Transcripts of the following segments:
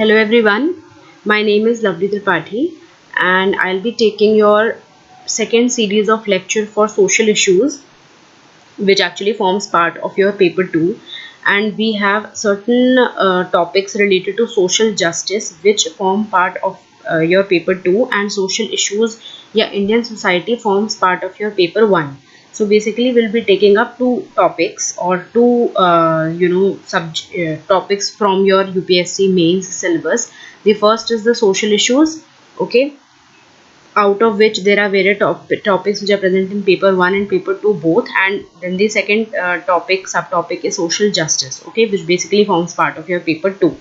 Hello everyone, my name is Lovely Tripathi and I'll be taking your second series of lecture for social issues which actually forms part of your paper 2, and we have certain topics related to social justice which form part of your paper 2, and social issues, yeah, Indian society forms part of your paper 1. So basically we'll be taking up two topics or two topics from your UPSC mains syllabus. The first is the social issues, okay, out of which there are various topics which are present in paper 1 and paper 2 both, and then the second subtopic is social justice, okay, which basically forms part of your paper 2.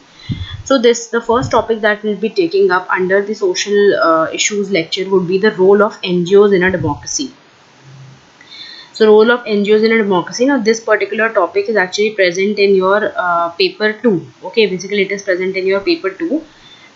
So this the first topic that we'll be taking up under the social issues lecture would be the role of NGOs in a democracy. So role of NGOs in a democracy. Now this particular topic is actually present in your paper 2, okay, basically it is present in your paper 2.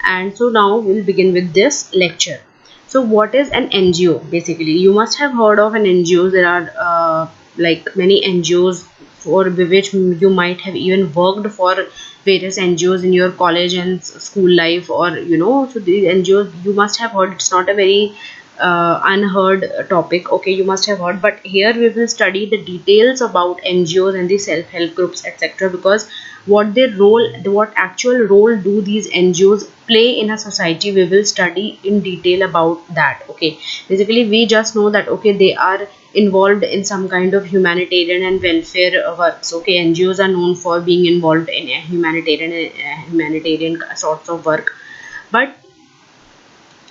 And so now we'll begin with this lecture. So what is an NGO? Basically you must have heard of an NGO. There are like many NGOs for which you might have even worked for various NGOs in your college and school life, or so these NGOs you must have heard. It's not a very unheard topic, okay, you must have heard, but here we will study the details about NGOs and the self-help groups, etc., because what their role, what actual role do these NGOs play in a society, we will study in detail about that. Okay, basically we just know that okay, they are involved in some kind of humanitarian and welfare works. Okay, NGOs are known for being involved in a humanitarian sorts of work, but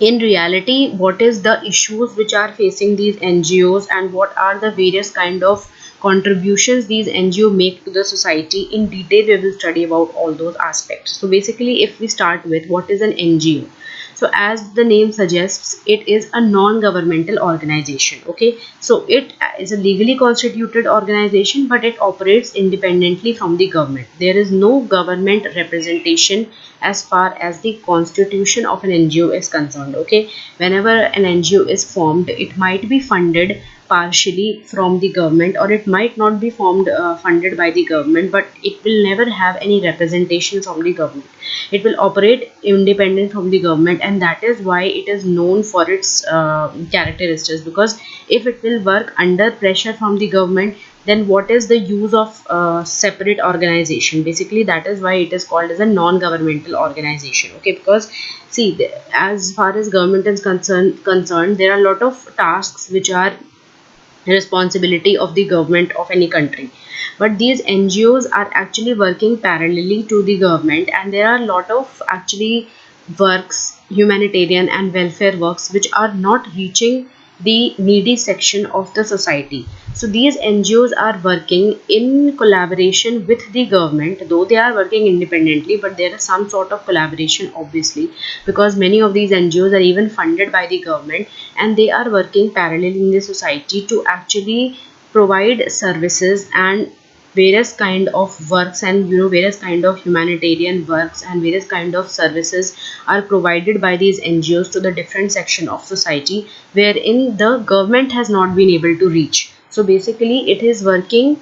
in reality what is the issues which are facing these NGOs, and what are the various kind of contributions these NGO make to the society, in detail we will study about all those aspects. So basically if we start with what is an NGO, so as the name suggests, it is a non-governmental organization, okay, so it is a legally constituted organization, but it operates independently from the government. There is no government representation as far as the constitution of an NGO is concerned. Okay, whenever an NGO is formed, it might be funded partially from the government, or it might not be funded by the government, but it will never have any representation from the government. It will operate independent from the government, and that is why it is known for its characteristics, because if it will work under pressure from the government, then what is the use of separate organization? Basically that is why it is called as a non-governmental organization. Okay, because see, as far as government is concerned, there are a lot of tasks which are responsibility of the government of any country, but these NGOs are actually working parallelly to the government, and there are a lot of actually works, humanitarian and welfare works, which are not reaching the needy section of the society. So these NGOs are working in collaboration with the government, though they are working independently, but there is some sort of collaboration obviously, because many of these NGOs are even funded by the government, and they are working parallel in the society to actually provide services and various kind of works, and various kind of humanitarian works and various kind of services are provided by these NGOs to the different section of society wherein the government has not been able to reach. So basically it is working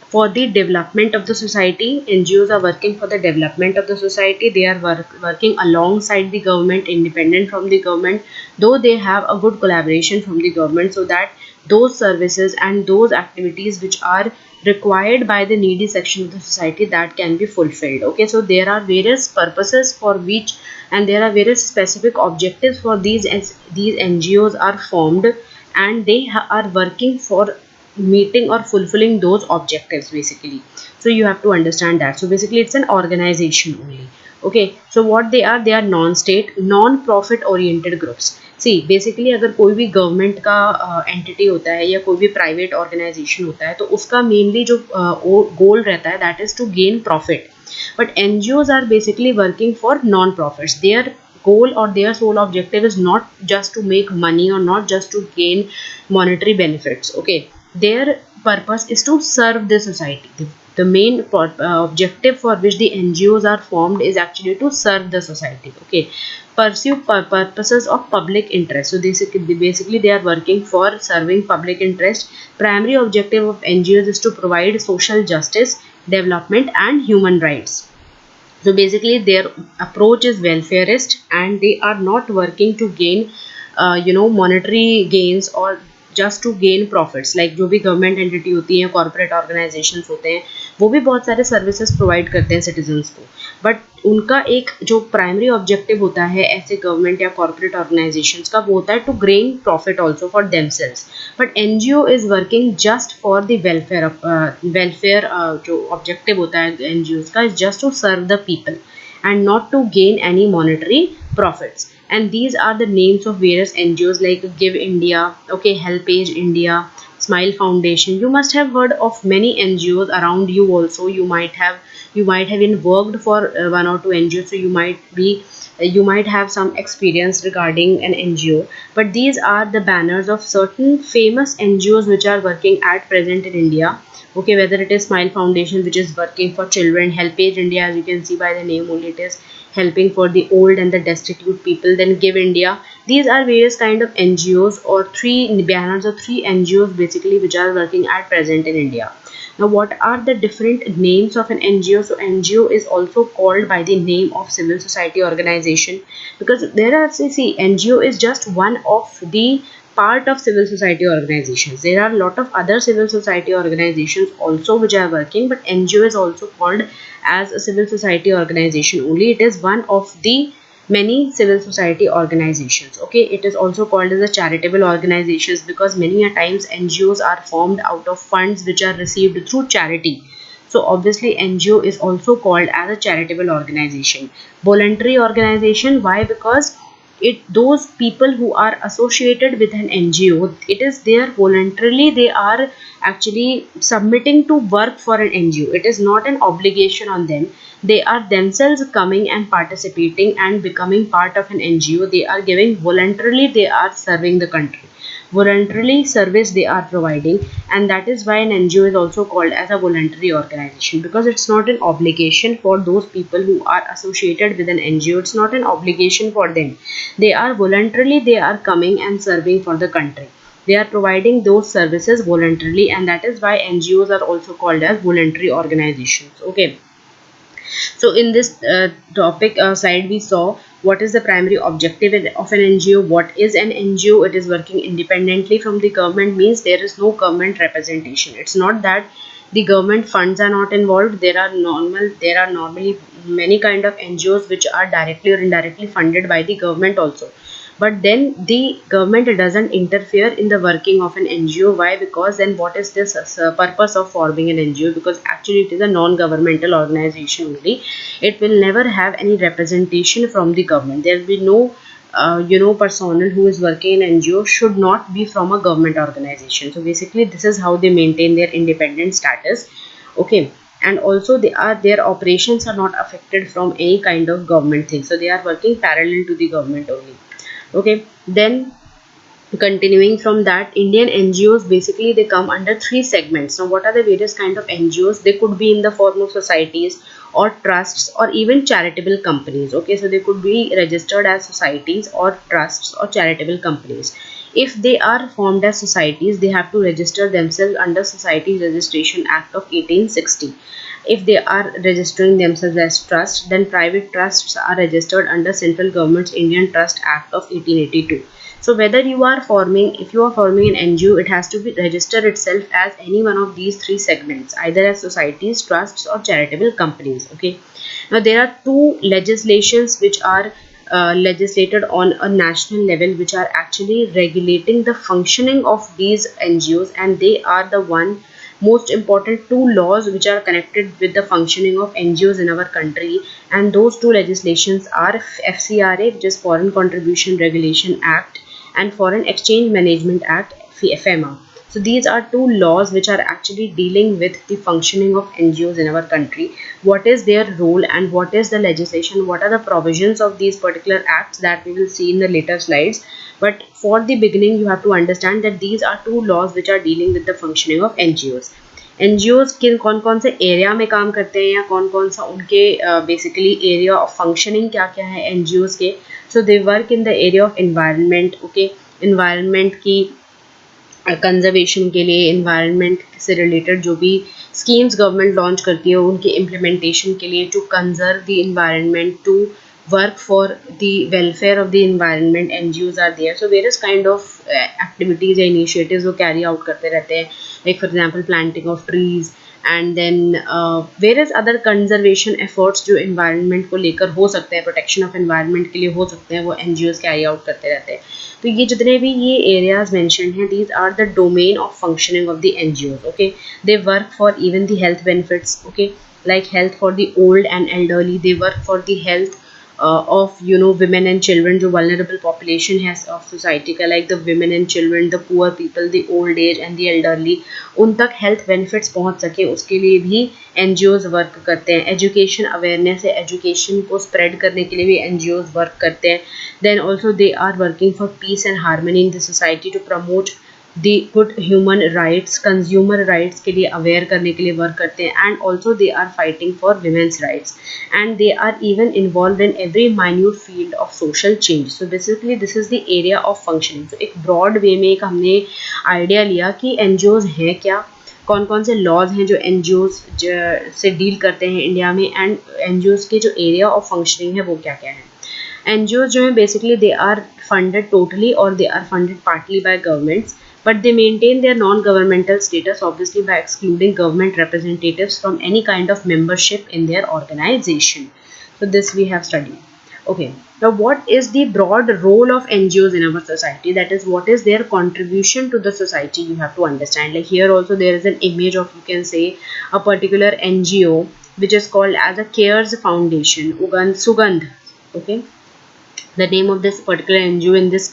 for the development of the society. NGOs are working for the development of the society. They are working alongside the government, independent from the government, though they have a good collaboration from the government, so that those services and those activities which are required by the needy section of the society, that can be fulfilled. Okay, so there are various purposes for which, and there are various specific objectives for these NGOs are formed, and they are working for meeting or fulfilling those objectives basically. So you have to understand that. So basically it's an organization only. Okay, so what they are non-state, non-profit oriented groups. See, basically अगर कोई भी government का entity होता है या कोई भी private organisation होता है, तो उसका मेनली जो गोल रहता है, that is to gain profit, but NGOs are basically working for non-profits. Their goal or their sole objective is not just to make money or not just to gain monetary benefits. Okay, their purpose is to serve the society. The main objective for which the NGOs are formed is actually to serve the society. Okay, pursue purposes of public interest. So basically they are working for serving public interest. Primary objective of NGOs is to provide social justice, development and human rights. So basically their approach is welfareist, and they are not working to gain monetary gains or just to gain profits. Like जो भी government entity होती है, corporate organisations होते हैं, वो भी बहुत सारे सर्विसेज प्रोवाइड करते हैं सिटीजन्स को, बट उनका एक जो प्राइमरी ऑब्जेक्टिव होता है ऐसे गवर्नमेंट या कॉर्पोरेट ऑर्गेनाइजेशंस का, वो होता है to gain profit also for themselves. But NGO is working just for the welfare. जो ऑब्जेक्टिव होता है एनजीओ का is just to serve the people and not to gain any monetary profits. And these are the names of various NGOs like Give India, okay, Helpage India, Smile Foundation. You must have heard of many NGOs around you also. You might have even worked for one or two NGOs, so you might have some experience regarding an NGO. But these are the banners of certain famous NGOs which are working at present in India. Okay, whether it is Smile Foundation, which is working for children, Helpage India, as you can see by the name only, it is helping for the old and the destitute people, then Give India. These are various kind of NGOs, or three banners or three NGOs basically which are working at present in India. Now what are the different names of an NGO? So NGO is also called by the name of civil society organization, because there are, see, NGO is just one of the part of civil society organizations. There are a lot of other civil society organizations also which are working, but NGO is also called as a civil society organization only. It is one of the many civil society organizations. Okay, it is also called as a charitable organizations, because many a times NGOs are formed out of funds which are received through charity. So obviously NGO is also called as a charitable organization. Voluntary organization, why? Because it, those people who are associated with an NGO, it is there voluntarily, they are actually submitting to work for an NGO. It is not an obligation on them. They are themselves coming and participating and becoming part of an NGO. They are giving voluntarily, they are serving the country. Voluntarily service they are providing, and that is why an NGO is also called as a voluntary organization, because it's not an obligation for those people who are associated with an NGO. It's not an obligation for them. They are voluntarily, they are coming and serving for the country. They are providing those services voluntarily, and that is why NGOs are also called as voluntary organizations. Okay, so in this topic slide, we saw what is the primary objective of an NGO. What is an NGO? It is working independently from the government, means there is no government representation. It's not that the government funds are not involved. There are normally many kind of NGOs which are directly or indirectly funded by the government also, but then the government doesn't interfere in the working of an NGO. Why? Because then what is this purpose of forming an NGO? Because actually it is a non-governmental organization only. It will never have any representation from the government. There will be no personnel who is working in NGO should not be from a government organization. So basically this is how they maintain their independent status. Okay, and also their operations are not affected from any kind of government thing, so they are working parallel to the government only. Okay, then continuing from that, Indian NGOs basically they come under three segments. Now what are the various kind of NGOs? They could be in the form of societies or trusts or even charitable companies. Okay, so they could be registered as societies or trusts or charitable companies. If they are formed as societies, they have to register themselves under Societies Registration Act of 1860. If they are registering themselves as trust, then private trusts are registered under Central Government's Indian Trust Act of 1882. So whether you are forming, if you are forming an NGO, it has to be register itself as any one of these three segments, either as societies, trusts or charitable companies. Okay. Now there are two legislations which are legislated on a national level, which are actually regulating the functioning of these NGOs, and they are the one most important two laws which are connected with the functioning of NGOs in our country. And those two legislations are FCRA, which is Foreign Contribution Regulation Act, and Foreign Exchange Management Act, FEMA. So these are two laws which are actually dealing with the functioning of NGOs in our country. What is their role and what is the legislation, what are the provisions of these particular acts, that we will see in the later slides. But for the beginning, you have to understand that these are two laws which are dealing with the functioning of NGOs. NGOs किन कौन कौन से area में काम करते हैं, या कौन कौन सा उनके बेसिकली एरिया ऑफ फंक्शनिंग क्या क्या है NGOs के. So they work in the area of environment. Okay, environment की कंजर्वेशन के लिए, इन्वायरमेंट से रिलेटेड जो भी स्कीम्स गवर्नमेंट लॉन्च करती है उनके इम्प्लीमेंटेशन के लिए, to conserve the environment, to work for the welfare of the environment, NGOs are there. So various kind of activities या initiatives वो carry out करते रहते हैं, like for example planting of trees, and then various other conservation efforts जो environment को लेकर हो सकते हैं, protection of environment के लिए हो सकते हैं, वो NGOs carry out करते रहते हैं. तो ये जितने भी ये areas mentioned हैं, these are the domain of functioning of the NGOs. Okay, they work for even the health benefits. Okay, like health for the old and elderly. They work for the health of women and children, जो vulnerable population has of society का, like the women and children, the poor people, the old age and the elderly, उन तक health benefits पहुंच सके उसके लिए भी NGOs work करते हैं. एजुकेशन अवेयरनेस है, एजुकेशन को स्प्रेड करने के लिए भी NGOs वर्क करते हैं. Then also they are working for peace and harmony in the society, to promote the good human rights, consumer rights के लिए अवेयर करने के लिए वर्क करते हैं. And also they are fighting for women's rights, and they are even involve in every minute field of social change. So basically this is the area of functioning. तो एक broad way में एक हमने idea लिया कि NGOs हैं क्या, कौन कौन से लॉज हैं जो NGOs से डील करते हैं इंडिया में, एंड NGOs के जो एरिया ऑफ फंक्शनिंग है वो क्या क्या है. NGOs जो हैं basically they are funded totally और they are funded partly by governments, but they maintain their non-governmental status obviously by excluding government representatives from any kind of membership in their organization. So this we have studied. Okay, now what is the broad role of NGOs in our society? That is, what is their contribution to the society? You have to understand. Like here also there is an image of, you can say, a particular NGO which is called as a Cares Foundation, Sugandh. Okay, the name of this particular NGO in this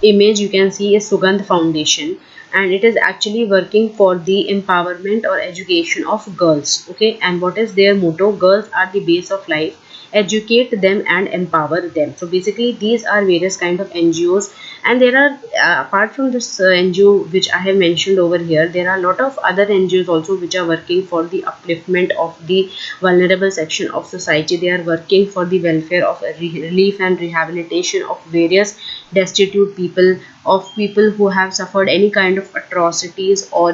image you can see is Sugandh Foundation, and it is actually working for the empowerment or education of girls. Okay, and what is their motto? Girls are the base of life, educate them and empower them. So basically these are various kind of NGOs, and there are apart from this NGO which I have mentioned over here, there are a lot of other NGOs also which are working for the upliftment of the vulnerable section of society. They are working for the welfare of relief and rehabilitation of various destitute people, of people who have suffered any kind of atrocities or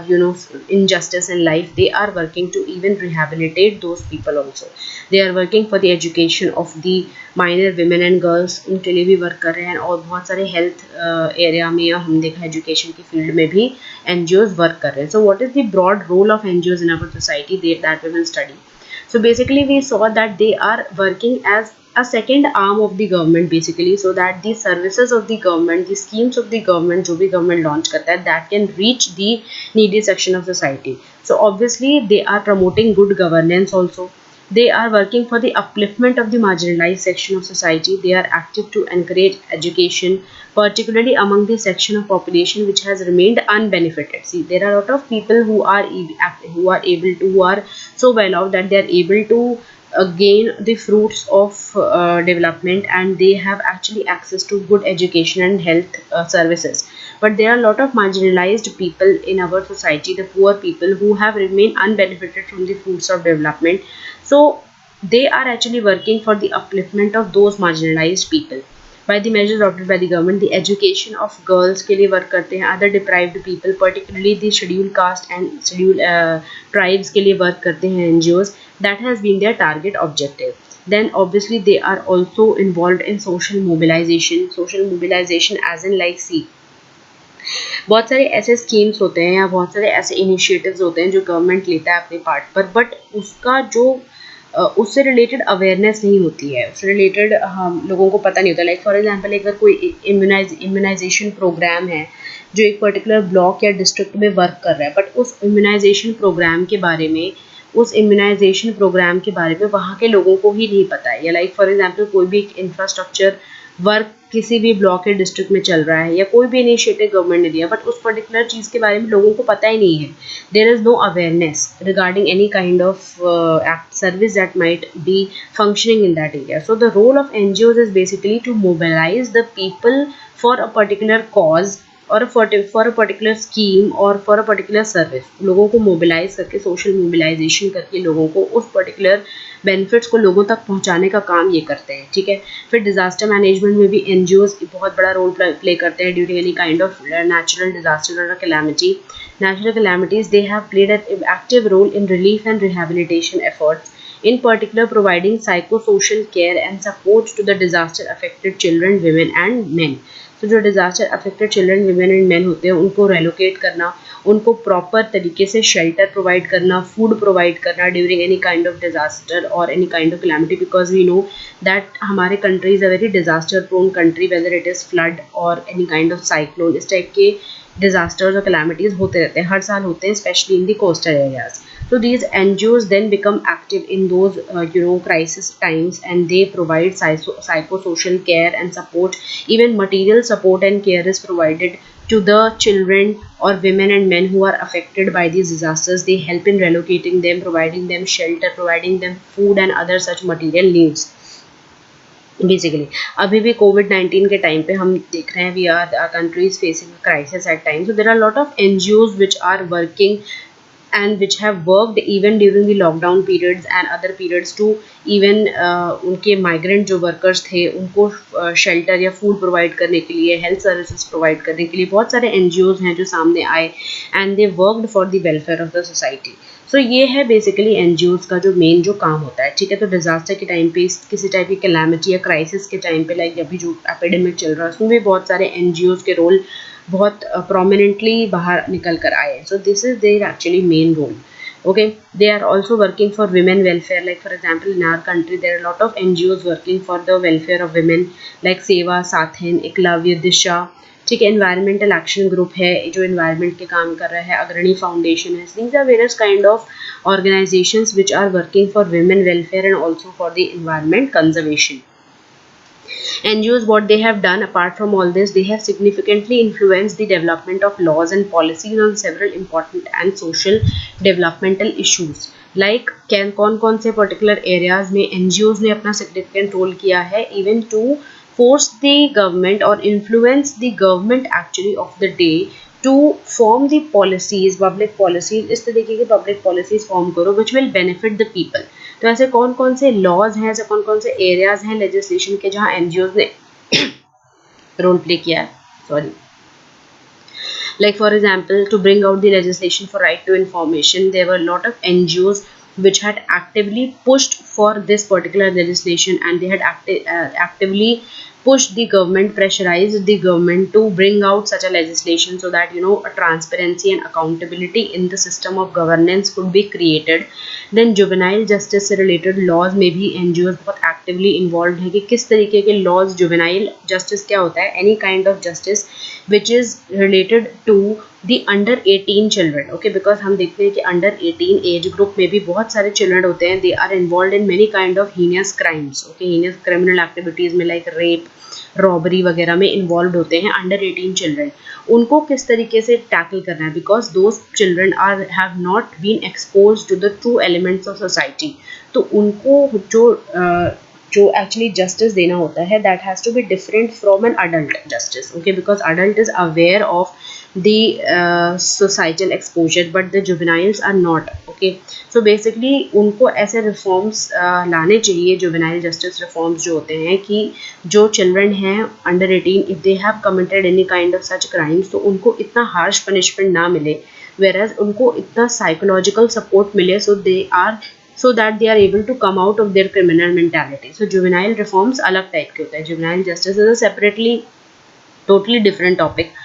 injustice in life. They are working to even rehabilitate those people also. They are working for the education of the minor women and girls, उनके लिए भी work कर रहे हैं. और बहुत सारे health area में, या हम देखा एजुकेशन की फील्ड में भी NGOs वर्क कर रहे हैं. So what is the broad role of NGOs in our society, that we will study. So basically we saw that they are working as a second arm of the government basically, so that the services of the government, the schemes of the government जो भी government launch करता है, that can reach the needy section of society. So obviously they are promoting good governance also. They are working for the upliftment of the marginalized section of society. They are active to encourage education, particularly among the section of population which has remained unbenefited. See, there are a lot of people who are so well off that they are able to gain the fruits of development, and they have actually access to good education and health services. But there are a lot of marginalized people in our society, the poor people who have remained unbenefited from the fruits of development. So they are actually working for the upliftment of those marginalized people by the measures adopted by the government. The education of girls के लिए work करते हैं, other deprived people, particularly the scheduled caste and scheduled tribes के लिए work करते हैं NGOs. That has been their target objective. Then obviously they are also involved in social mobilization. Social mobilization as in like, see, बहुत सारे ऐसे schemes होते हैं या बहुत सारे ऐसे इनिशिएटिव्स होते हैं जो गवर्नमेंट लेता है अपने पार्ट पर, बट उसका जो उससे रिलेटेड अवेयरनेस नहीं होती है, उससे रिलेटेड हम लोगों को पता नहीं होता. लाइक फॉर एग्जांपल, अगर कोई इम्यूनाइजेशन प्रोग्राम है जो एक पर्टिकुलर ब्लॉक या डिस्ट्रिक्ट में वर्क कर रहा है, बट उस इम्यूनाइजेशन प्रोग्राम के बारे में, वहाँ के लोगों को ही नहीं पता है. या लाइक फॉर एग्जांपल कोई भी इंफ्रास्ट्रक्चर वर्क किसी भी ब्लॉक या डिस्ट्रिक्ट में चल रहा है, या कोई भी इनिशिएटिव गवर्नमेंट ने दिया, बट उस पर्टिकुलर चीज़ के बारे में लोगों को पता ही नहीं है. There is no awareness regarding any kind of service that might be functioning in that area. So the role of NGOs is basically to mobilize the people for a particular cause, और for a particular scheme और for a particular service, लोगों को mobilise करके, social mobilisation करके लोगों को उस particular benefits को लोगों तक पहुंचाने का काम ये करते हैं, ठीक है। फिर डिजास्टर मैनेजमेंट में भी एनजीओज बहुत बड़ा रोल प्ले करते हैं during any kind of natural disaster और calamity. Natural calamities, they have played an active role in relief and rehabilitation efforts, in particular providing psychosocial care and support to the disaster affected children, women and men. तो जो disaster affected children, women and men होते हैं उनको relocate करना, उनको proper तरीके से shelter provide करना, फूड प्रोवाइड करना during any kind of disaster और any kind of calamity, because we know that हमारे country is a very disaster prone country, whether it is flood और एनी काइंड ऑफ साइक्लोन, इस type के disasters or calamities होते रहते हैं, हर साल होते हैं, especially in the coastal areas. So these NGOs then become active in those crisis times, and they provide psychosocial care and support. Even material support and care is provided to the children or women and men who are affected by these disasters. They help in relocating them, providing them shelter, providing them food and other such material needs. Basically अभी भी कोविड-19 के time पे हम देख रहे हैं, we are countries facing crisis at times, so there are lot of NGOs which are working and which have worked even during the lockdown periods and other periods to even उनके migrant जो workers थे उनको shelter या food provide करने के लिए, health services provide करने के लिए बहुत सारे NGOs हैं जो सामने आए and they worked for the welfare of the society. सो ये है बेसिकली एनजीओज का जो मेन जो काम होता है, ठीक है। तो डिजास्टर के टाइम पे, किसी टाइप की कैलामिटी या क्राइसिस के टाइम पे, लाइक अभी जो एपिडेमिक चल रहा है उसमें भी बहुत सारे एनजीओज के रोल बहुत प्रोमिनेंटली बाहर निकल कर आए हैं. So this is their actually main role. Okay, they are also working for women welfare, like for example in our country there are a lot of NGOs working for the welfare of women like सेवा साथन, एकलव्य, दिशा, ठीक है. Environmental action group है जो environment के काम कर रहा है, अग्रणी फाउंडेशन है. These are various kind of organisations which are working for women welfare and also for the environment conservation. NGOs, what they have done apart from all this, they have significantly influenced the development of laws and policies on several important and social developmental issues. Like कौन से particular areas में NGOs ने अपना significant role किया है, even to force the government or influence the government actually of the day to form the policies, public policies, इस तरीके की public policies form करो which will benefit the people. तो ऐसे कौन से लॉज हैं, ऐसे कौन से एरियाज हैं लेजिस्लेशन के जहां एनजीओज ने रोल प्ले किया है. Sorry, like for example, to bring out the legislation for right to information, there were a lot of NGOs which had actively pushed for this particular legislation, and they had actively pushed the government, pressurized the government to bring out such a legislation so that a transparency and accountability in the system of governance could be created. Then juvenile justice से related laws में भी NGOs बहुत actively involved हैं कि किस तरीके के laws, juvenile justice क्या होता है, any kind of justice which is related to the under 18 children. Okay, because हम देखते हैं कि under 18 age group में भी बहुत सारे children होते हैं, they are involved in many kind of heinous crimes. Okay, heinous criminal activities में like rape, रॉबरी वगैरह में इन्वॉल्व होते हैं अंडर 18 चिल्ड्रन. उनको किस तरीके से टैकल करना है, because those children are have not been expose to the true elements of society. तो उनको जो एक्चुअली जस्टिस देना होता है, that has to be different from an adult justice. Okay, because adult is aware of the societal exposure but the juveniles are not. Okay, so basically उनको ऐसे reforms लाने चाहिए, juvenile justice reforms जो होते हैं, कि जो children हैं under 18 if they have committed any kind of such crimes तो उनको इतना harsh punishment ना मिले, whereas उनको इतना psychological support मिले so that they are able to come out of their criminal mentality. So juvenile reforms अलग type के होते हैं. Juvenile justice is a separately totally different topic,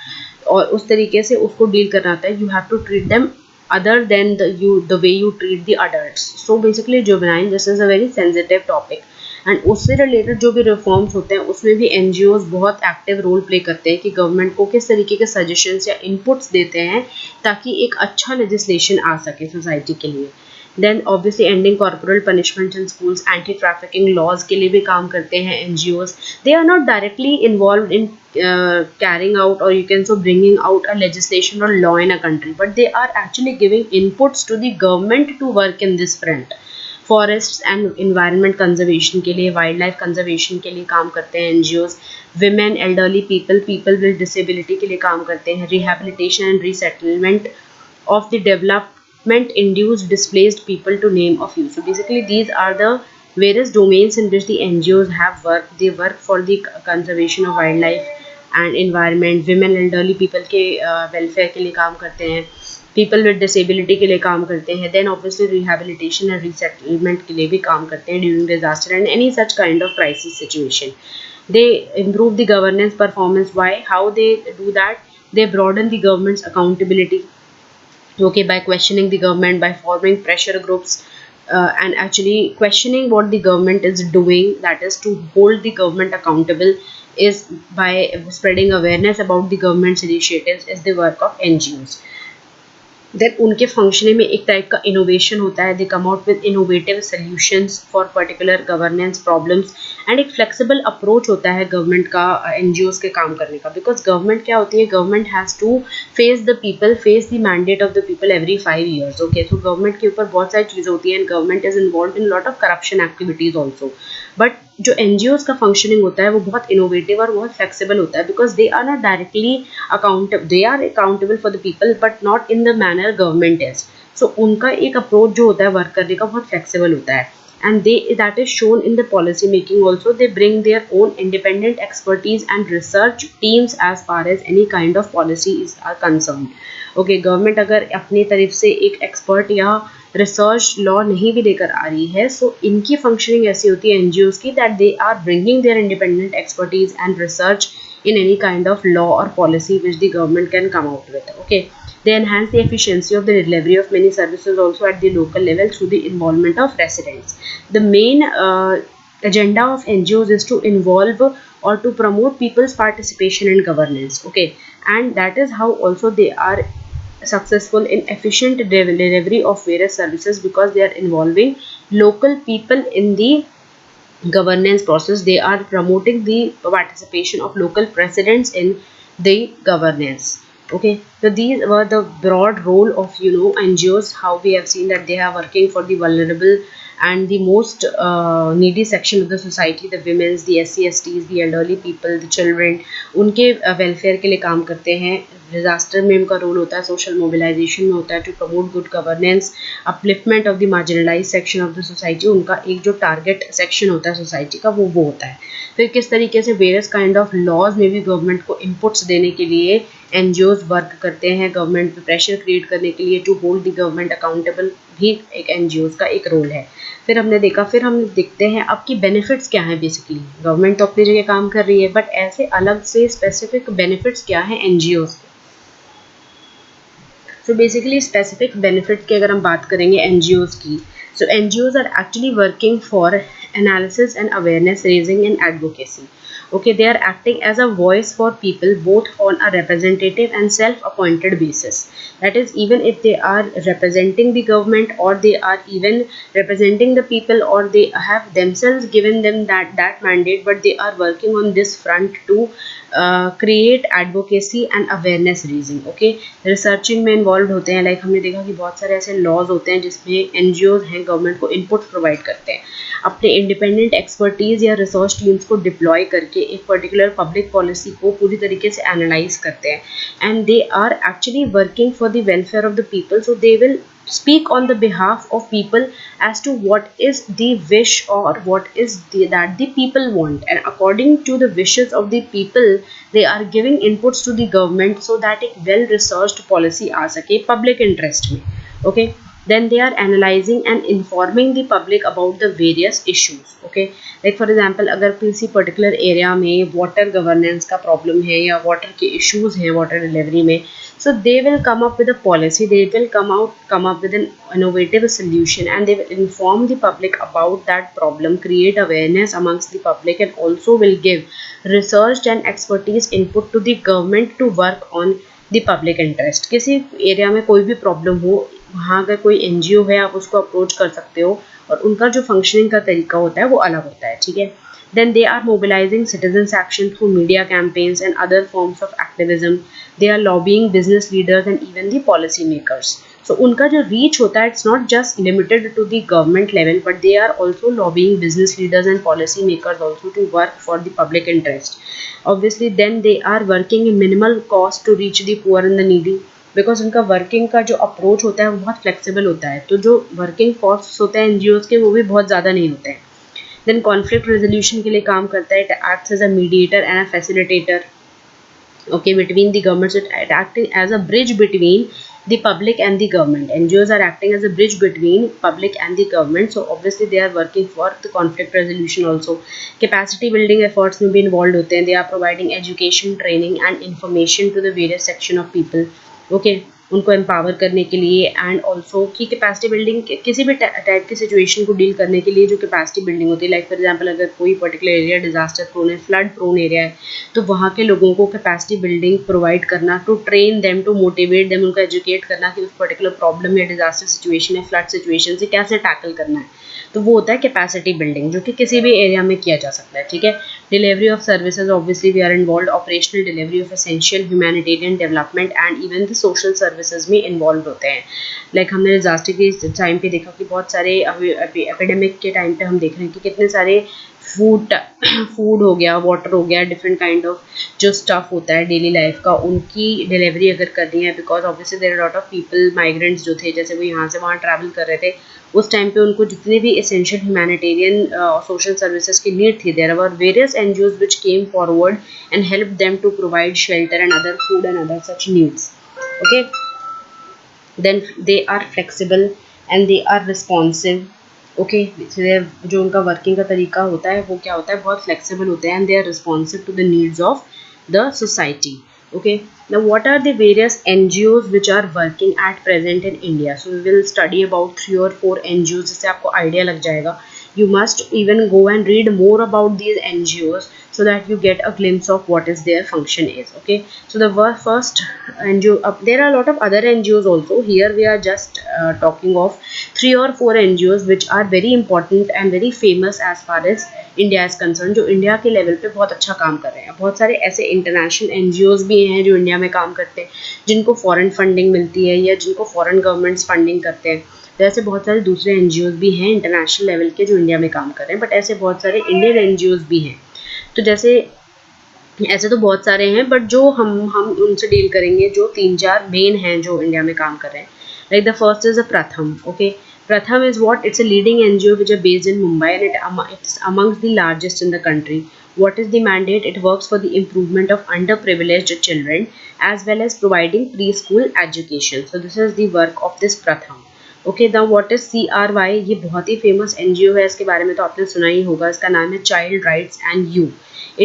और उस तरीके से उसको डील करना आता है. You have to treat them other than the way you treat the adults. So basically juvenile justice is a very sensitive topic, and उससे related जो भी रिफॉर्म्स होते हैं उसमें भी एनजीओज बहुत एक्टिव रोल प्ले करते हैं कि गवर्नमेंट को किस तरीके के सजेशंस या इनपुट्स देते हैं ताकि एक अच्छा लेजिस्लेशन आ सके सोसाइटी के लिए. Then obviously ending corporal punishment in schools, anti trafficking laws के लिए भी काम करते हैं NGOs. They are not directly involve in carrying out, or you can so bringing out a legislation or law in a country, but they are actually giving inputs to the government to work in this front. Forest and environment conservation के लिए, wild life conservation के लिए काम करते हैं NGOs. Women, elderly people, people with disability के लिए काम करते हैं। Rehabilitation and resettlement of the development induced displaced people, to name a few. So basically these are the various domains in which the NGOs have worked. They work for the conservation of wildlife and environment, women elderly people के welfare के लिए काम करते हैं, people with disability के लिए काम करते हैं, then obviously rehabilitation and resettlement के लिए भी काम करते हैं during disaster and any such kind of crisis situation. They improve the governance performance. Why? How they do that? They broaden the government's accountability, okay, by questioning the government, by forming pressure groups, and actually questioning what the government is doing, that is to hold the government accountable, is by spreading awareness about the government's initiatives, is the work of NGOs. Then उनके functioning में एक type का innovation होता है, they come out with innovative solutions for particular governance problems, and एक flexible approach होता है government का एनजीओज के काम करने का, बिकॉज गवर्नमेंट क्या होती है, government has to face the people, face the mandate of the people every 5 years, okay. तो गवर्नमेंट के ऊपर बहुत सारी चीज़ें होती हैं and government is involve in lot of corruption activities also, but जो एनजीओज का फंक्शनिंग होता है वो बहुत इनोवेटिव और बहुत फ्लेक्सिबल होता है, because they are not directly they are accountable for the people but not in the manner government is. So उनका एक अप्रोच जो होता है वर्क करने का बहुत फ्लेक्सिबल होता है, and that is shown in the policy making also. They bring their own independent expertise and research teams as far as any kind of policies are concerned, okay। Government अगर अपनी तरफ से एक एक्सपर्ट या research law नहीं भी लेकर आ रही है, सो इनकी फंक्शनिंग ऐसी होती है एनजीओज की, that they are bringing their independent expertise and research in any kind of law or policy which the government can come out with, okay। They enhance the efficiency of the delivery of many services also at the local level through the involvement of residents. The main agenda of NGOs is to involve or to promote people's participation in governance, okay, and that is how also they are successful in efficient delivery of various services, because they are involving local people in the governance process. They are promoting the participation of local presidents in the governance, okay। So these were the broad role of NGOs, how we have seen that they are working for the vulnerable and the most needy section of the society, the women's, the SC STs, the elderly people, the children, उनके welfare के लिए काम करते हैं। Disaster में उनका role होता है, सोशल मोबिलाइजेशन में होता है, to promote good governance, upliftment of the marginalise section of the society. उनका एक जो टारगेट सेक्शन होता है सोसाइटी का वो होता है। फिर किस तरीके से वेरियस काइंड ऑफ लॉज में भी गवर्नमेंट को इनपुट्स देने के लिए एनजीओज वर्क करते हैं, गवर्नमेंट पे प्रेशर क्रिएट करने के लिए, to hold the government accountable भी एक एनजीओज का एक रोल है। फिर हमने देखते हैं अब की बेनिफिट्स क्या हैं। बेसिकली गवर्नमेंट तो अपनी जगह काम कर रही है, बट ऐसे अलग से स्पेसिफिक बेनिफिट्स क्या हैं एनजीओज के। सो बेसिकली स्पेसिफिक बेनिफिट की अगर हम बात करेंगे एनजीओज की, so NGOs are actually working for analysis and awareness raising and advocacy, okay। They are acting as a voice for people both on a representative and self-appointed basis, that is even if they are representing the government or they are even representing the people or they have themselves given them that mandate, but they are working on this front to create advocacy and awareness raising, okay। Researching में involve होते हैं, like हमने देखा कि बहुत सारे ऐसे laws होते हैं जिसमें एनजीओज हैं गवर्नमेंट को इनपुट प्रोवाइड करते हैं, अपने इंडिपेंडेंट एक्सपर्टीज या रिसर्च टीम्स को डिप्लॉय करके एक पर्टिकुलर पब्लिक पॉलिसी को पूरी तरीके से एनालाइज करते हैं, and they are actually working for the welfare of the people. So they will speak on the behalf of people as to what is the wish or what is that the people want, and according to the wishes of the people they are giving inputs to the government so that a well researched policy aa sake public interest mein, okay। Then they are analyzing and informing the public about the various issues, okay। like for example अगर किसी particular area में water governance का problem है या water के issues हैं water delivery में, so they will come up with a policy, they will come up with an innovative solution, and they will inform the public about that problem, create awareness amongst the public, and also will give research and expertise input to the government to work on the public interest। किसी area में कोई भी problem हो, वहाँ अगर कोई NGO है आप उसको अप्रोच कर सकते हो, और उनका जो फंक्शनिंग का तरीका होता है वो अलग होता है, ठीक है। Then they are mobilizing citizens action through media campaigns and other forms of activism. They are lobbying business leaders and even the policy makers. सो उनका जो रीच होता है, it's not just limited to the government level, but they are also lobbying business leaders and policy makers also to work for the public interest. Obviously then they are working in minimal cost to reach the poor and the needy, because उनका working का जो approach होता है वो बहुत flexible होता है. तो जो वर्किंग कॉस्ट होते हैं एनजीओ के वो भी बहुत ज़्यादा नहीं होते हैं. देन कॉन्फ्लिक्ट रेजोल्यूशन के लिए काम करता है. It acts as a mediator and a facilitator, okay, between the governments. It acting as a bridge between the public and the government. NGOs are acting as a bridge between public and the government, so obviously they are working for the conflict resolution also. Capacity building efforts में भी involved होते हैं. They are providing education, training and information to the various section of people, okay, उनको empower करने के लिए. And also की capacity building किसी भी टाइप की सिचुएशन को डील करने के लिए जो कैपेसिटी बिल्डिंग होती है, लाइक फॉर एग्जांपल अगर कोई पर्टिकुलर एरिया डिजास्टर प्रोन है, फ्लड प्रोन एरिया है, तो वहाँ के लोगों को कैपेसिटी बिल्डिंग प्रोवाइड करना, to train them, to motivate them, उनको एजुकेट करना कि उस पर्टिकुलर प्रॉब्लम या डिजास्टर सिचुएशन या फ्लड सिचुएशन से कैसे टैकल करना है. तो वो होता है कैपेसिटी बिल्डिंग, जो कि किसी भी एरिया में किया जा सकता है. ठीक है. Delivery of services, obviously we are involve. Operational delivery of essential humanitarian development and even the social services में इन्वॉल्व होते हैं. लाइक हमने डिजास्टर के टाइम पे देखा कि बहुत सारे एपिडेमिक के टाइम पे हम देख रहे हैं कि कितने सारे फूड हो गया, वाटर हो गया, डिफरेंट काइंड ऑफ जो स्टफ होता है डेली लाइफ का, उनकी डिलीवरी अगर करनी है, because obviously there are lot of people, migrants जो थे, जैसे वो यहाँ से वहाँ ट्रैवल कर रहे थे, उस टाइम पे उनको जितने भी एसेंशियल ह्यूमैनिटेरियन सोशल सर्विसेज की नीड थी, there were various NGOs which came forward and help them to provide shelter and other food and other such needs. Okay. Then they are flexible and they are responsive. Okay. जो उनका working का तरीका होता है वो क्या होता है, बहुत फ्लेक्सिबल होते हैं. And they are responsive to the needs of the society. Okay, now what are the various NGOs which are working at present in India? So we will study about 3 or 4 NGOs, जिससे आपको idea लग जाएगा. You must even go and read more about these NGOs so that you get a glimpse of what is their function is. Okay, so the first NGO, there are a lot of other NGOs also. Here we are just talking of 3 or 4 NGOs which are very important and very famous as far as India is concern, जो India के level पे बहुत अच्छा काम कर रहे हैं. बहुत सारे ऐसे इंटरनेशनल एनजीओज भी हैं जो इंडिया में काम करते हैं, जिनको फॉरेन फंडिंग मिलती है या जिनको फॉरेन गवर्नमेंट्स फंडिंग करते हैं. तो ऐसे बहुत सारे दूसरे एनजीओज भी हैं इंटरनेशनल लेवल के जो इंडिया में काम कर रहे हैं, बट ऐसे बहुत सारे इंडियन एनजीओज भी हैं. तो जैसे ऐसे तो बहुत सारे हैं, बट जो हम उनसे डील करेंगे, जो 3-4 मेन हैं जो इंडिया में काम कर रहे हैं. Like the first is a प्रथम. Okay. Pratham is what? It's a leading NGO which are based in Mumbai, and it's amongst the largest in the country. What is the mandate? It works for the improvement of underprivileged children as well as providing preschool education. So this is the work of this Pratham. Okay, now what is CRY? ये बहुत ही famous NGO है, इसके बारे में तो आपने सुना ही होगा. इसका नाम है Child Rights and You.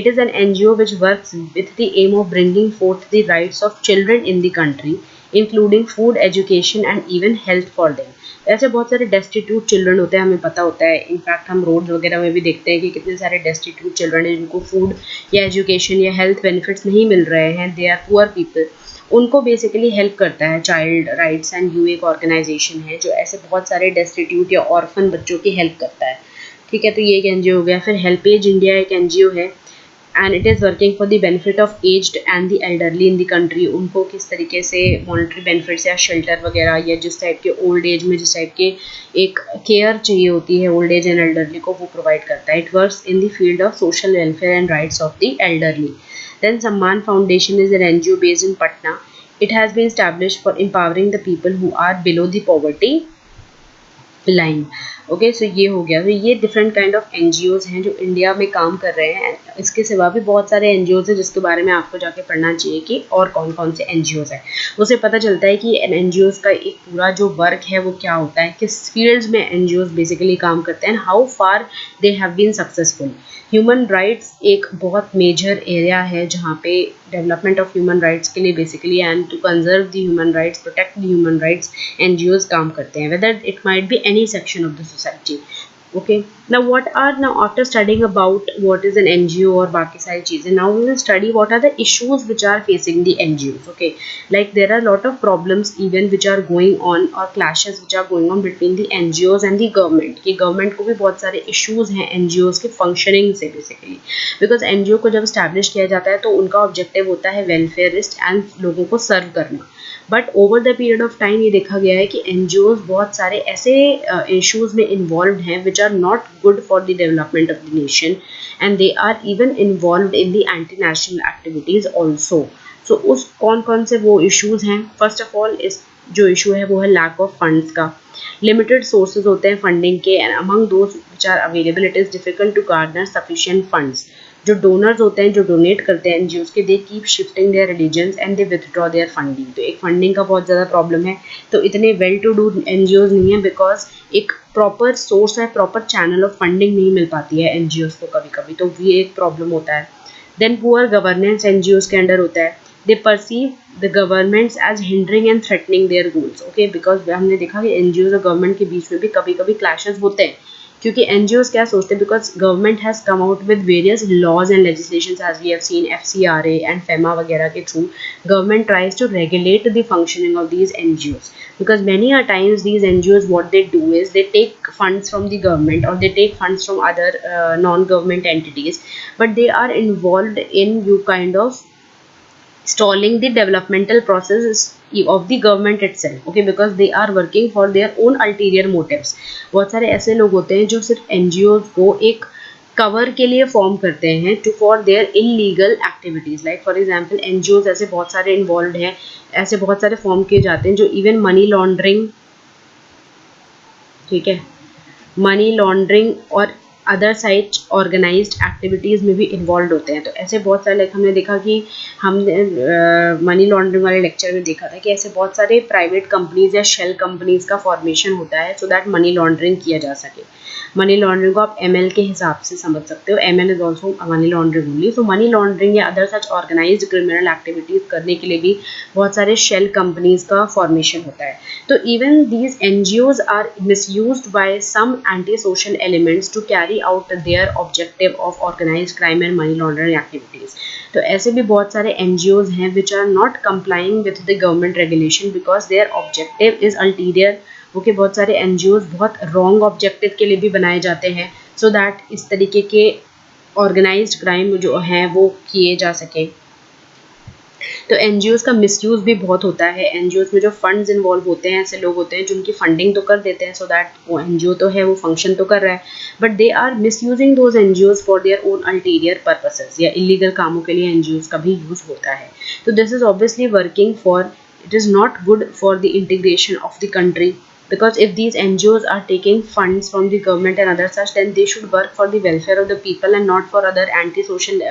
It is an NGO which works with the aim of bringing forth the rights of children in the country, including food, education and even health for them. ऐसे बहुत सारे destitute children होते हैं, हमें पता होता है. In fact हम रोड्स वगैरह में भी देखते हैं कि कितने सारे डेस्टिट्यूट चिल्ड्रन हैं जिनको फूड या एजुकेशन या हेल्थ बेनिफिट्स नहीं मिल रहे हैं. They are poor people. उनको बेसिकली हेल्प करता है चाइल्ड राइट्स एंड यू. एक ऑर्गेनाइजेशन है जो ऐसे बहुत सारे डेस्टिट्यूट या ऑर्फन बच्चों की हेल्प करता है. ठीक है. तो ये एक एनजीओ हो गया. फिर हेल्पेज इंडिया एक एनजीओ है, and it is working for the benefit of aged and the elderly in the country. उनको किस तरीके से मॉनिटरी बेनिफिट्स या शेल्टर वगैरह या जिस टाइप के ओल्ड एज में जिस टाइप के एक केयर चाहिए होती है ओल्ड एज एंड एल्डरली को, वो प्रोवाइड करता है. It works in the field of social welfare and rights of the elderly. Then Samman foundation is an NGO based in Patna. It has been established for empowering the people who are below the poverty line. Okay. So ये हो गया. तो ये different kind of NGOs हैं जो India में काम कर रहे हैं. इसके सिवा भी बहुत सारे एनजीओज हैं जिसके बारे में आपको जाके पढ़ना चाहिए कि और कौन कौन से एनजीओज हैं. उससे पता चलता है कि एनजीओज का एक पूरा जो वर्क है वो क्या होता है, किस फील्ड्स में एनजीओज बेसिकली काम करते हैं, how far they have been successful. Human rights एक बहुत मेजर एरिया है जहाँ पे डेवलपमेंट ऑफ ह्यूमन राइट्स के लिए basically and to conserve the human rights, protect the human rights, NGOs काम करते हैं, whether it might be any section of the society. Okay. Now after studying about what is an NGO और बाकी सारी चीजें, now we will study what are the issues which are facing the NGOs. Okay, like there are a lot of problems even which are going on or clashes which are going on between the NGOs and the government, कि government को भी बहुत सारे issues हैं NGOs के functioning से basically, because NGO को जब establish किया जाता है तो उनका objective होता है welfareist and लोगों को serve करना. But over the period of time ये देखा गया है कि एनजीओज बहुत सारे ऐसे इश्यूज में इन्वॉल्व हैं which are not good for the development of the nation, and they are even involve in the anti national activities also. So उस कौन कौन से वो इश्यूज हैं? फर्स्ट ऑफ ऑल इस जो इशू है वो है लैक ऑफ फंड्स का. लिमिटेड सोर्सेज होते हैं फंडिंग के, and among those which are available it is difficult to garner sufficient funds. जो डोनर्स होते हैं, जो डोनेट करते हैं एनजीओज के, they keep shifting their religions and they withdraw their funding. तो एक फंडिंग का बहुत ज़्यादा प्रॉब्लम है. तो इतने वेल टू डू एनजीओज नहीं है बिकॉज एक प्रॉपर सोर्स है, प्रॉपर चैनल ऑफ फंडिंग नहीं मिल पाती है एनजीओज को कभी कभी, तो ये एक प्रॉब्लम होता है. देन पुअर गवर्नेंस एनजीओज के अंडर होता है. They perceive the governments as hindering and threatening their goals. Okay, because हमने देखा कि एनजीओज और गवर्नमेंट के बीच में भी कभी कभी क्लैशेस होते हैं, क्योंकि एनजीओज क्या सोचते हैं, because government has come out with various laws and legislations as we have seen FCRA and FEMA वगैरह के through government tries to regulate the functioning of these NGOs, because many a times these NGOs what they do is they take funds from the government or they take funds from other non-government entities, but they are involved in you kind of stalling the developmental process of the government itself. Okay, because they are working for their own ulterior motives. बहुत सारे ऐसे लोग होते हैं जो सिर्फ NGOs को एक कवर के लिए फॉर्म करते हैं to for their illegal activities. Like for example NGOs ऐसे बहुत सारे इन्वॉल्व हैं, ऐसे बहुत सारे फॉर्म किए जाते हैं जो इवन मनी लॉन्ड्रिंग, ठीक है, मनी लॉन्ड्रिंग और अदर साइड ऑर्गेनाइज्ड एक्टिविटीज़ में भी इन्वॉल्व होते हैं. तो ऐसे बहुत सारे, लाइक हमने देखा कि हमने मनी लॉन्ड्रिंग वाले लेक्चर में देखा था कि ऐसे बहुत सारे प्राइवेट कंपनीज या शेल कंपनीज का फॉर्मेशन होता है सो दैट मनी लॉन्ड्रिंग किया जा सके. मनी लॉन्ड्रिंग को आप ML के हिसाब से समझ सकते हो. ML is also money laundering only. So money laundering या other such organised criminal activities करने के लिए भी बहुत सारे शेल कंपनीज का फॉर्मेशन होता है. तो even these NGOs are misused by some anti social elements to carry out their objective of organised crime and money laundering activities. तो ऐसे भी बहुत सारे NGOs हैं which are not complying with the government regulation because their objective is ulterior. Okay, बहुत सारे NGOs बहुत wrong objective के लिए भी बनाए जाते हैं सो दैट इस तरीके के ऑर्गेनाइज्ड क्राइम जो हैं वो किए जा सके. तो NGOs का मिसयूज भी बहुत होता है. NGOs में जो फंड्स इन्वॉल्व होते हैं, ऐसे लोग होते हैं जो उनकी फंडिंग तो कर देते हैं सो दैट वो NGO तो है, वो फंक्शन तो कर रहा है, but they are misusing those NGOs for their own ulterior purposes, या इलीगल कामों के लिए NGOs का भी यूज होता है. तो this is obviously working for, it is not good for the integration of the country, because if these NGOs are taking funds from the government and other such, then they should work for the welfare of the people and not for other anti-social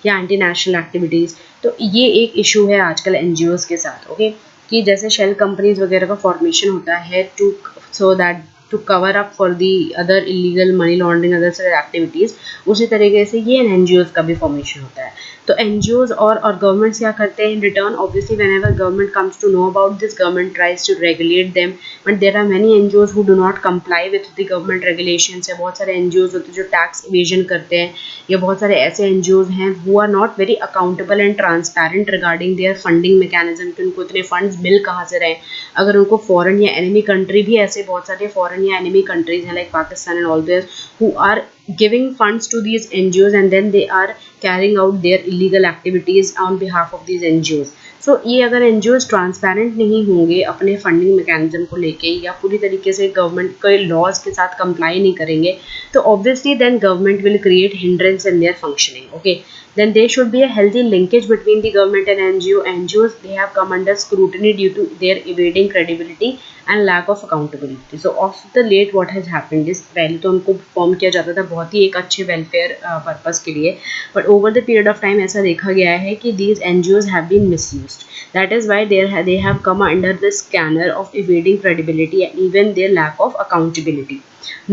या anti-national activities. तो ये एक issue है आजकल NGOs के साथ. Okay, कि जैसे शेल कंपनीज वगैरह का फॉर्मेशन होता है to so that to cover up for the other illegal money laundering other सारे एक्टिविटीज़, उसी तरीके से ये NGOs का भी फॉर्मेशन होता है. तो NGOs और गवर्नमेंट्स क्या करते हैं in return? Obviously whenever government comes to know about this, government tries to regulate them, but there are many NGOs who do not comply with the government regulations. या बहुत सारे NGOs होते हैं जो टैक्स इवेजन करते हैं, या बहुत सारे ऐसे NGOs हैं who are not very accountable and transparent regarding their funding mechanism, कि उनको इतने फंड्स मिल कहाँ से रहे. अगर उनको फॉरेन या एनिमी कंट्री भी, ऐसे बहुत सारे फॉरेन या एनिमी कंट्रीज हैं like Pakistan and all there who are giving funds to these NGOs and then they are carrying out their illegal activities on behalf of these NGOs. So ये अगर NGOs transparent नहीं होंगे अपने funding mechanism को लेके, या पूरी तरीके से गवर्नमेंट के लॉज के साथ कंप्लाई नहीं करेंगे, तो obviously then government will create hindrance in their functioning. Okay, then there should be a healthy linkage between the government and NGOs. They have come under scrutiny due to their evading credibility and lack of accountability. So of the late what has happened is, पहले तो उनको form किया जाता था बहुत ही एक अच्छे welfare purpose के लिए, but over the period of time ऐसा देखा गया है कि these NGOs have been misused. That is why they have come under the scanner of evading credibility and even their lack of accountability.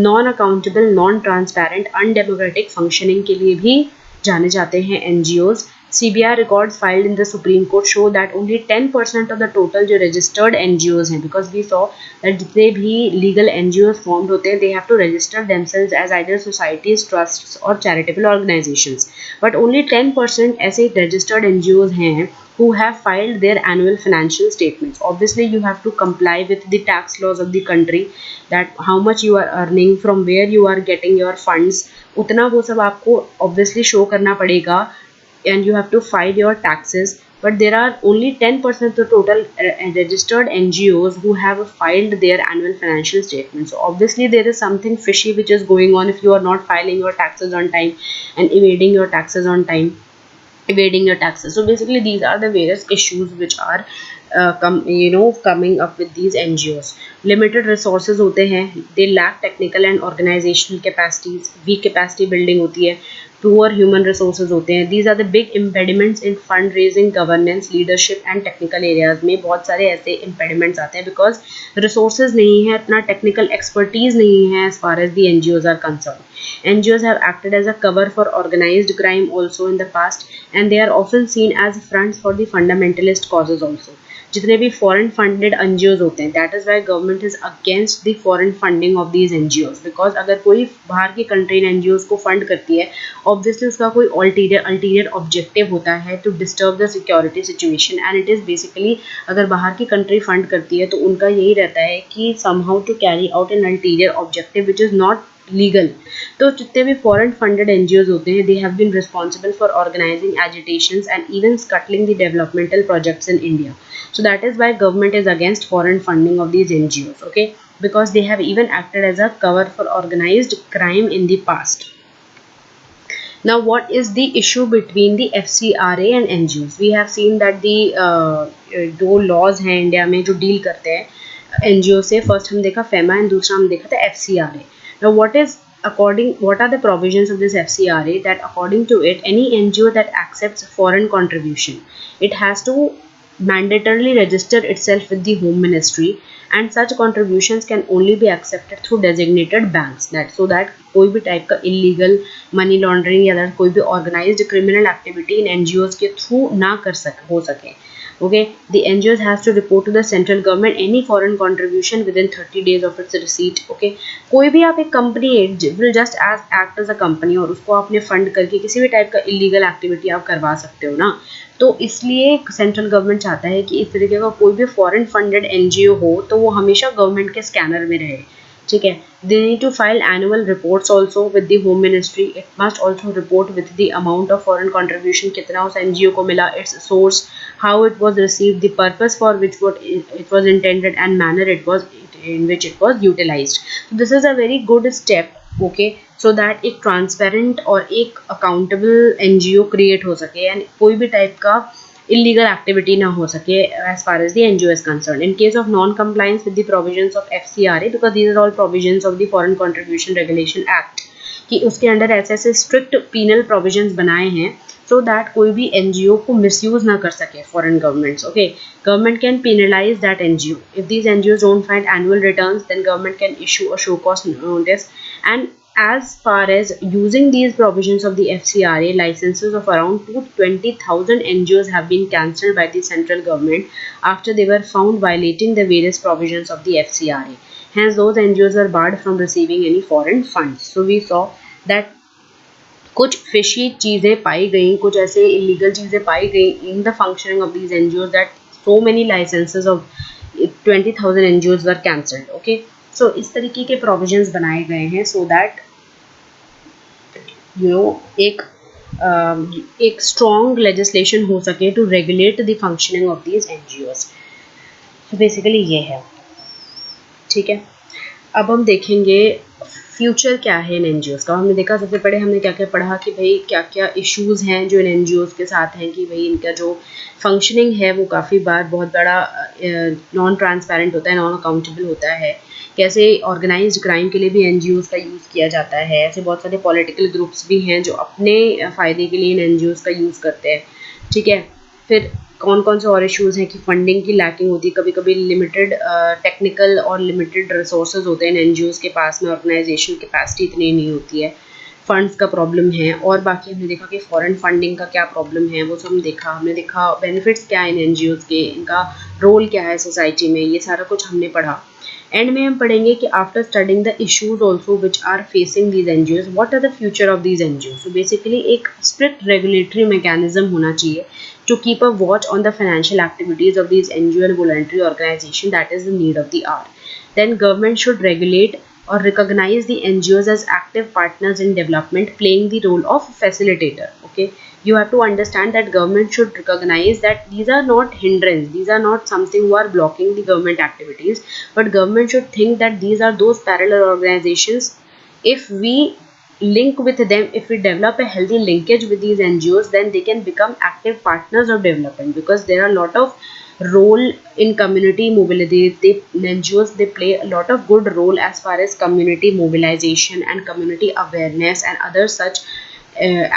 Non-accountable, non-transparent, undemocratic functioning के लिए भी जाने जाते हैं NGOs. CBI records filed in the Supreme Court show that only 10% of the total जो registered NGOs हैं, because we saw that जितने भी legal NGOs formed होते हैं, they have to register themselves as either societies, trusts or charitable organizations. But only 10% ऐसे registered NGOs हैं who have filed their annual financial statements. Obviously, you have to comply with the tax laws of the country, that how much you are earning, from where you are getting your funds, उतना वो सब आपको obviously show करना पड़ेगा, and you have to file your taxes. But there are only 10% of the total registered NGOs who have filed their annual financial statements. So obviously there is something fishy which is going on if you are not filing your taxes on time and evading your taxes on time, evading your taxes. So basically these are the various issues which are coming up with these NGOs. Limited resources होते हैं, they lack technical and organizational capacities, weak capacity building होती है, poor human resources होते हैं. These are the big impediments in fundraising, governance, leadership and technical areas. में बहुत सारे ऐसे impediments आते हैं because resources नहीं है, अपना technical expertise नहीं है as far as the NGOs are concerned. NGOs have acted as a cover for organized crime also in the past, and they are often seen as fronts for the fundamentalist causes also. जितने भी foreign funded NGOs होते हैं, that is why government is against the foreign funding of these NGOs, because अगर कोई बाहर की country इन NGOs को फंड करती है, ऑब्वियसली उसका कोई अल्टीरियर ऑब्जेक्टिव होता है to disturb the security situation, and it is basically अगर बाहर की कंट्री फंड करती है तो उनका यही रहता है कि somehow to carry out an ulterior objective which is not legal. तो जितने भी फॉरेन फंडेड एनजीओज होते हैं, they have been responsible for organising agitations and even scuttling the developmental projects in India. So that is why government is against foreign funding of these NGOs, okay, because they have even acted as a cover for organized crime in the past. Now what is the issue between the FCRA and NGOs? We have seen that the दो laws हैं India में जो deal करते हैं NGO से. First हम देखा FEMA and दूसरा हम देखा था FCRA. Now what are the provisions of this FCRA? That according to it, any NGO that accepts foreign contribution, it has to mandatorily register itself with the Home Ministry, and such contributions can only be accepted through designated banks, that so that कोई भी type का illegal money laundering या कोई भी organized criminal activity in NGOs के through ना हो सके. Okay, the NGOs has to report to the central government any foreign contribution within 30 days of its receipt. Okay, कोई भी आप एक company will just act as a company और उसको आपने फंड करके किसी भी टाइप का इलीगल एक्टिविटी आप करवा सकते हो ना. तो इसलिए सेंट्रल गवर्नमेंट चाहता है कि इस तरीके का कोई भी फॉरेन फंडेड एनजीओ हो तो वो हमेशा गवर्नमेंट के स्कैनर में रहे. ठीक है, they need to file annual reports also with the home ministry. It must also report with the amount of foreign contribution, कितना उस NGO को मिला, its source, how it was received, the purpose for which it was intended and manner in which it was utilized. So this is a very good step, okay, so that एक transparent और एक accountable NGO create हो सके and कोई भी type का illegal activity ना हो सके as far as the NGO is concerned. In case of non-compliance with the provisions of FCRA, because these are all provisions of the Foreign Contribution Regulation Act, कि उसके under ऐसे strict penal provisions बनाए हैं so that कोई भी NGO को misuse ना कर सके foreign governments. Okay, government can penalize that NGO. If these NGOs don't find annual returns, then government can issue a show cause notice. And as far as using these provisions of the FCRA, licenses of around 220,000 NGOs have been cancelled by the central government after they were found violating the various provisions of the FCRA. Hence, those NGOs were barred from receiving any foreign funds. So we saw that कुछ fishy चीज़ें पाई गई, कुछ ऐसे illegal चीज़ें पाई गई in the functioning of these NGOs, that so many licenses of 20,000 NGOs were cancelled. Okay, so इस तरीके के provisions बनाए गए हैं so that एक स्ट्रॉन्ग लेजिस्लेशन हो सके to regulate the functioning of these NGOs. तो बेसिकली ये है. ठीक है, अब हम देखेंगे फ्यूचर क्या है इन NGOs का. हमने देखा सबसे पहले हमने क्या क्या पढ़ा कि भाई क्या क्या इश्यूज़ हैं जो इन NGOs के साथ हैं, कि भाई इनका जो फंक्शनिंग है वो काफ़ी बार बहुत बड़ा नॉन ट्रांसपेरेंट होता है, नॉन अकाउंटेबल होता है. कैसे ऑर्गेनाइज्ड क्राइम के लिए भी NGOs का यूज़ किया जाता है. ऐसे बहुत सारे पॉलिटिकल ग्रुप्स भी हैं जो अपने फ़ायदे के लिए इन NGOs का यूज़ करते हैं. ठीक है, फिर कौन कौन से और इश्यूज़ हैं कि फंडिंग की लैकिंग होती है, कभी कभी लिमिटेड टेक्निकल और लिमिटेड रिसोर्सेज होते हैं इन NGOs के पास में, ऑर्गेनाइजेशन कैपेसिटी इतनी नहीं होती है. फंड्स का प्रॉब्लम है, और बाकी हमने देखा कि फॉरेन फंडिंग का क्या प्रॉब्लम है, वो सब हमने देखा बेनिफिट्स क्या है इन एनजीओज के, इनका रोल क्या है सोसाइटी में, ये सारा कुछ हमने पढ़ा। एंड में हम पढ़ेंगे कि after studying the issues also which are facing these NGOs, what are the future of these NGOs. So basically एक स्ट्रिक्ट रेगुलेटरी मैकेनिज्म होना चाहिए to keep a watch on the financial activities of these NGO and voluntary organization, that is the need of the hour. Then government should regulate or recognize the NGOs as active partners in development, playing the role of facilitator. Okay, you have to understand that government should recognize that these are not hindrance, these are not something who are blocking the government activities, but government should think that these are those parallel organizations. If we link with them, if we develop a healthy linkage with these NGOs, then they can become active partners of development, because there are a lot of role in community mobility. NGOs, they play a lot of good role as far as community mobilization and community awareness and other such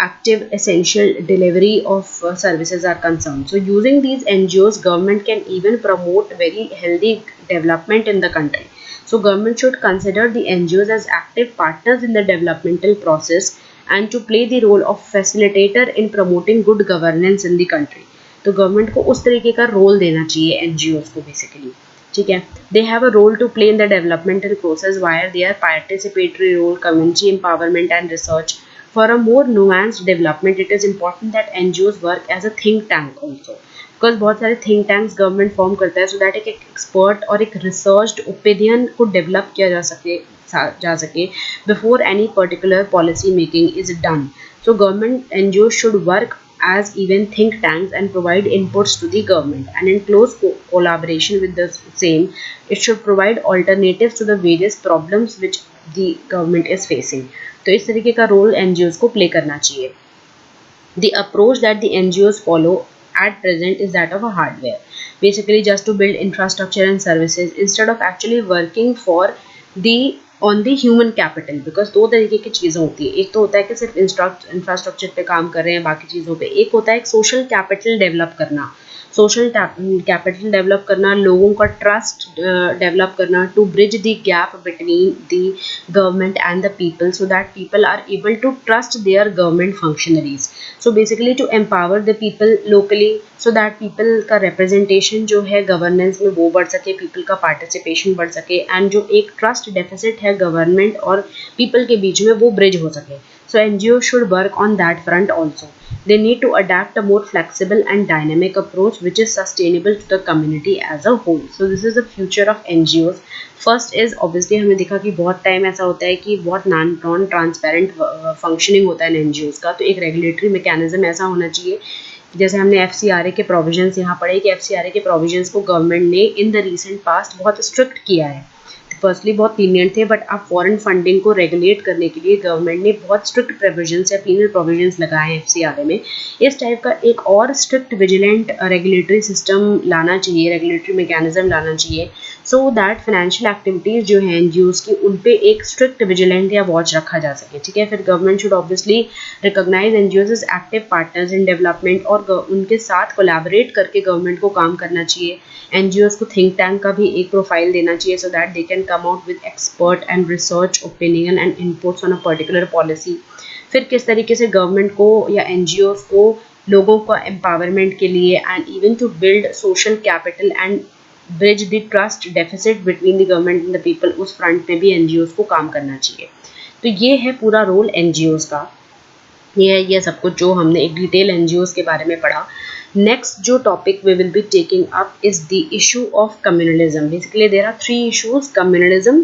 active essential delivery of services are concerned. So using these NGOs, government can even promote very healthy development in the country. So government should consider the NGOs as active partners in the developmental process and to play the role of facilitator in promoting good governance in the country. तो government को उस तरीके का role देना चाहिए NGOs को basically, ठीक है. They have a role to play in the developmental process where they are participatory role, community empowerment and research. For a more nuanced development, it is important that NGOs work as a think tank also. Because बहुत सारे think tanks government form करता है so that एक expert और एक researched opinion को develop किया जा सके before any particular policy making is done. So government NGO should work as even think tanks and provide inputs to the government, and in close collaboration with the same, it should provide alternatives to the various problems which the government is facing. तो इस तरीके का role NGOs को play करना चाहिए. The approach that the NGOs follow at present is that of a hardware, basically just to build infrastructure and services instead of actually working for the on the human capital. because दो तरीके की चीज़ें होती है, एक तो होता है कि सिर्फ इंफ्रास्ट्रक्चर पे काम कर रहे हैं बाकी चीज़ों पे, एक होता है एक सोशल कैपिटल डेवलप करना, सोशल कैपिटल डेवलप करना, लोगों का ट्रस्ट डेवलप करना, to bridge the gap between the government and the people so that people are able to trust their government functionaries. So basically to empower the people locally so that people का representation जो है governance में वो बढ़ सके, people का participation बढ़ सके, एंड जो एक ट्रस्ट डेफिसिट है गवर्नमेंट और पीपल के बीच में वो ब्रिज हो सके. So NGO should work on that front also. They need to adapt a more flexible and dynamic approach which is sustainable to the community as a whole. So this is the future of NGOs. First is obviously हमने देखा कि बहुत time ऐसा होता है कि बहुत non transparent functioning होता है NGOs का, तो एक रेगुलेटरी मैकेनिज्म ऐसा होना चाहिए. जैसे हमने FCRA के प्रोविजंस यहाँ पढ़े कि FCRA के प्रोविजंस को गवर्नमेंट ने इन द रिसेंट पास्ट बहुत स्ट्रिक्ट किया है. फर्स्टली बहुत लीनियंट थे, बट अब फॉरेन फंडिंग को रेगुलेट करने के लिए गवर्नमेंट ने बहुत स्ट्रिक्ट प्रोविजंस या पीनल प्रोविजंस लगाए हैं FCRA में. इस टाइप का एक और स्ट्रिक्ट विजिलेंट रेगुलेटरी सिस्टम लाना चाहिए, रेगुलेटरी मैकेनिज्म लाना चाहिए, सो दैट फाइनेंशियल एक्टिविटीज़ जो हैं एनजीओज की उन पे एक स्ट्रिक्ट विजिलेंट या वॉच रखा जा सके, ठीक है. फिर government should obviously recognise NGOs as active partners in development, और उनके साथ कोलैबोरेट करके गवर्नमेंट को काम करना चाहिए. एनजीओज को थिंक टैंक का भी एक प्रोफाइल देना चाहिए so that they can come out with expert and research opinion and inputs on a particular policy. फिर किस तरीके से गवर्नमेंट को या एनजीओज को लोगों का एम्पावरमेंट के लिए and even to build social capital and bridge the trust deficit between the government and the people, उस फ्रंट में भी एनजीओज को काम करना चाहिए. तो ये है पूरा रोल एनजीओज का. ये सब कुछ जो हमने एक डिटेल एनजीओज के बारे में पढ़ा. Next जो topic we will be taking up is the issue of communalism. Basically there are three issues: communalism,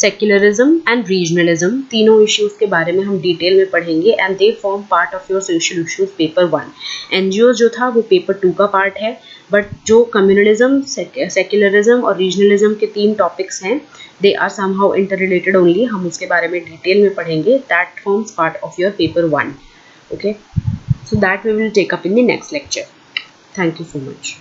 secularism and regionalism. तीनों issues के बारे में हम डिटेल में पढ़ेंगे and they form part of your social issues paper 1. NGO जो था वो paper 2 का पार्ट है, बट जो communalism, secularism और regionalism के तीन topics हैं they are somehow interrelated only. हम उसके बारे में डिटेल में पढ़ेंगे. That forms part of your paper 1. Okay, so that we will take up in the next lecture. Thank you so much.